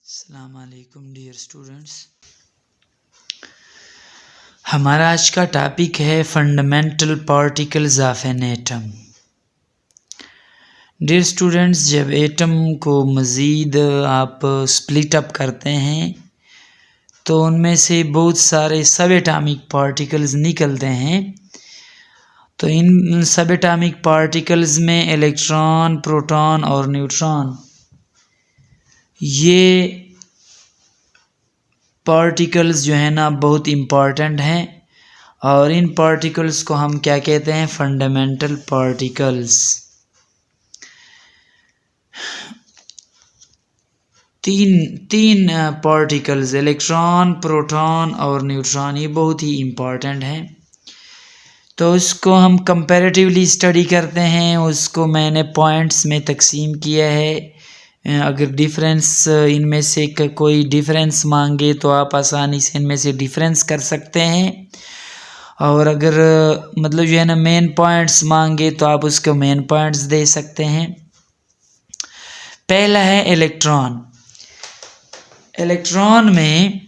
अस्सलाम वालेकुम dear students. हमारा आज का टॉपिक है fundamental particles of an atom. Dear students, जब एटम को मज़ीद आप स्प्लिट अप करते हैं तो उनमें से बहुत सारे सब एटॉमिक पार्टिकल्स निकलते हैं। तो इन सब एटॉमिक पार्टिकल्स में इलेक्ट्रॉन, प्रोटॉन और न्यूट्रॉन, ये पार्टिकल्स जो है ना बहुत इम्पॉर्टेंट हैं और इन पार्टिकल्स को हम क्या कहते हैं? Fundamental particles. तीन पार्टिकल्स इलेक्ट्रॉन, प्रोटॉन और न्यूट्रॉन, ये बहुत ही इम्पॉर्टेंट हैं। तो उसको हम कंपैरेटिवली स्टडी करते हैं। उसको मैंने पॉइंट्स में तकसीम किया है। अगर डिफरेंस इनमें से कोई डिफरेंस मांगे तो आप आसानी से इनमें से डिफरेंस कर सकते हैं, और अगर मतलब जो है ना मेन पॉइंट्स मांगे तो आप उसको मेन पॉइंट्स दे सकते हैं। पहला है इलेक्ट्रॉन। इलेक्ट्रॉन में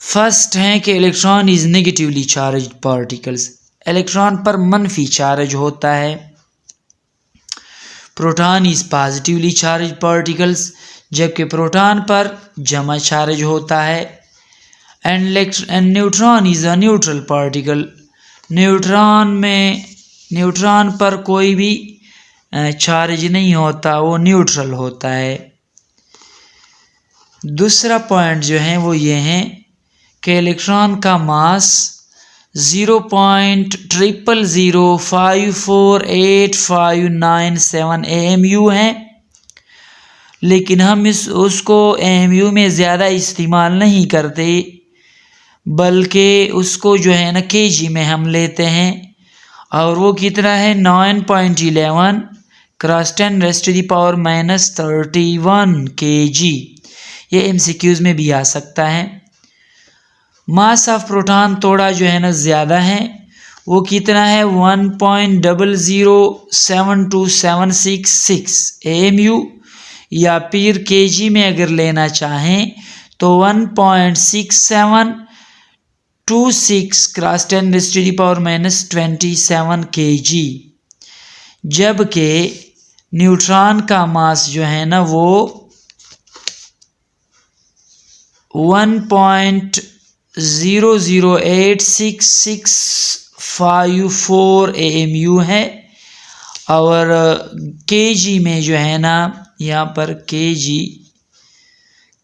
फर्स्ट है कि electron is negatively charged particles. Electron पर मनफी चार्ज होता है। Proton is positively charge particles, जबकि प्रोटॉन पर जमा चार्ज होता है। And neutron is a neutral particle. Neutron पर कोई भी चार्ज नहीं होता, वो न्यूट्रल होता है। दूसरा पॉइंट जो है वो ये है कि इलेक्ट्रॉन का मास 0.00054859 AMU है, लेकिन हम उसको AMU में ज़्यादा इस्तेमाल नहीं करते, बल्कि उसको जो है ना kg में हम लेते हैं। और वो कितना है? 9.11 × 10⁻⁻31 kg। ये MCQs में भी आ सकता है। मास ऑफ प्रोटॉन थोड़ा जो है ना ज़्यादा है, वो कितना है? 1.007276 AMU, या फिर kg में अगर लेना चाहें तो 1.6726 × 10⁻⁻27 kg। जबकि न्यूट्रॉन का मास जो है ना वो 1.008664 AMU है, और kg में जो है ना यहाँ पर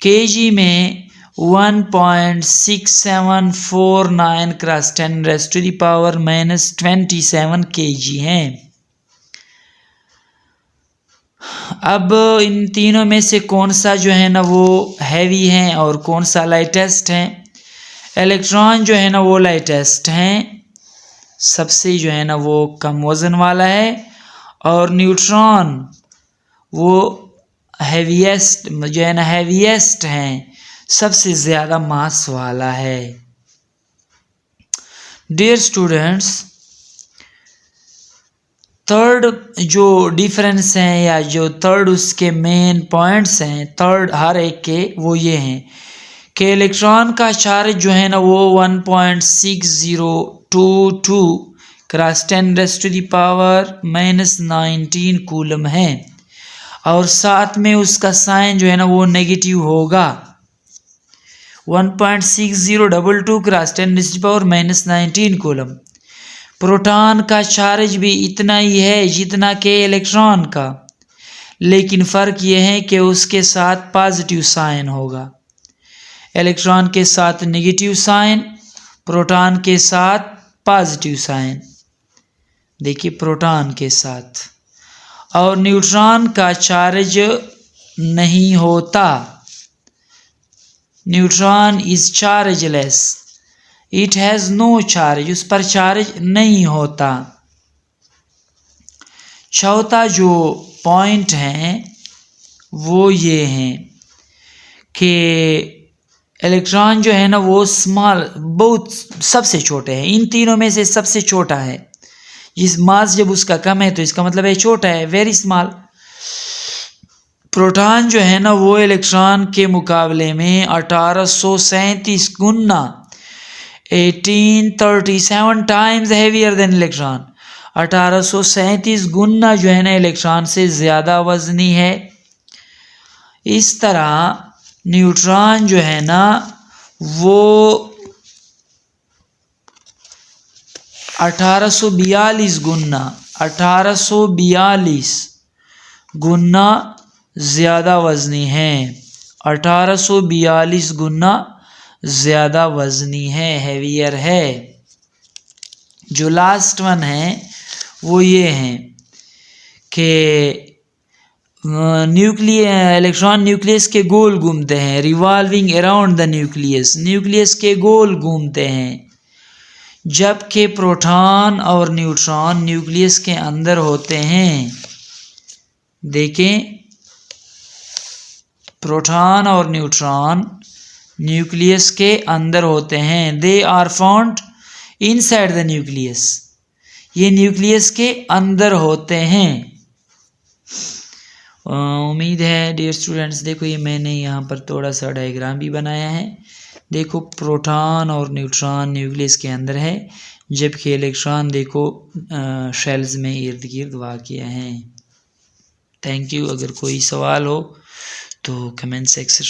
kg में 1.6749 × 10⁻⁻27 kg है। अब इन तीनों में से कौन सा जो है ना वो हैवी है और कौन सा लाइटेस्ट है? इलेक्ट्रॉन जो है ना वो लाइटेस्ट हैं, सबसे जो है ना वो कम वज़न वाला है, और न्यूट्रॉन वो हैवीएस्ट जो है ना हैवीएस्ट हैं, सबसे ज़्यादा मास वाला है। डियर स्टूडेंट्स, थर्ड जो डिफरेंस हैं या जो थर्ड उसके मेन पॉइंट्स हैं, थर्ड हर एक के, वो ये हैं कि इलेक्ट्रॉन का चार्ज जो है ना वो 1.6022 × 10⁻⁻19 कूलम है, और साथ में उसका साइन जो है ना वो नेगेटिव होगा। 1.6022 × 10⁻⁻19 कूलम। प्रोटॉन का चार्ज भी इतना ही है जितना कि इलेक्ट्रॉन का, लेकिन फ़र्क यह है कि उसके साथ पॉजिटिव साइन होगा। इलेक्ट्रॉन के साथ नेगेटिव साइन, प्रोटॉन के साथ पॉजिटिव साइन। देखिए प्रोटॉन के साथ। और न्यूट्रॉन का चार्ज नहीं होता। Neutron is chargeless, it has no charge, उस पर चार्ज नहीं होता। चौथा जो पॉइंट है वो ये हैं कि इलेक्ट्रॉन जो है ना वो स्मॉल, बहुत सबसे छोटे हैं। इन तीनों में से सबसे छोटा है। जिस मास जब उसका कम है तो इसका मतलब है छोटा है, वेरी स्मॉल। प्रोटॉन जो है ना वो इलेक्ट्रॉन के मुकाबले में 1837 गुना 1837 टाइम्स हैवियर देन इलेक्ट्रॉन, 1837 गुना जो है ना इलेक्ट्रॉन से ज़्यादा वजनी है। इस तरह न्यूट्रॉन जो है ना वो 1842 गुना ज़्यादा वजनी है, 1842 गुना ज़्यादा वजनी है, हैवियर है। जो लास्ट वन है वो ये है कि इलेक्ट्रॉन न्यूक्लियस के गोल घूमते हैं, revolving around the nucleus, nucleus के गोल घूमते हैं, जबकि प्रोटॉन और न्यूट्रॉन न्यूक्लियस के अंदर होते हैं। देखें, प्रोटॉन और न्यूट्रॉन न्यूक्लियस के अंदर होते हैं, they are found inside the nucleus, ये न्यूक्लियस के अंदर होते हैं। उम्मीद है डियर स्टूडेंट्स, देखो ये मैंने यहाँ पर थोड़ा सा डायग्राम भी बनाया है। देखो प्रोटॉन और न्यूट्रॉन न्यूक्लियस के अंदर है, जबकि इलेक्ट्रॉन देखो शेल्स में इर्द गिर्द वाक़िया हैं। Thank you. अगर कोई सवाल हो तो कमेंट सेक्शन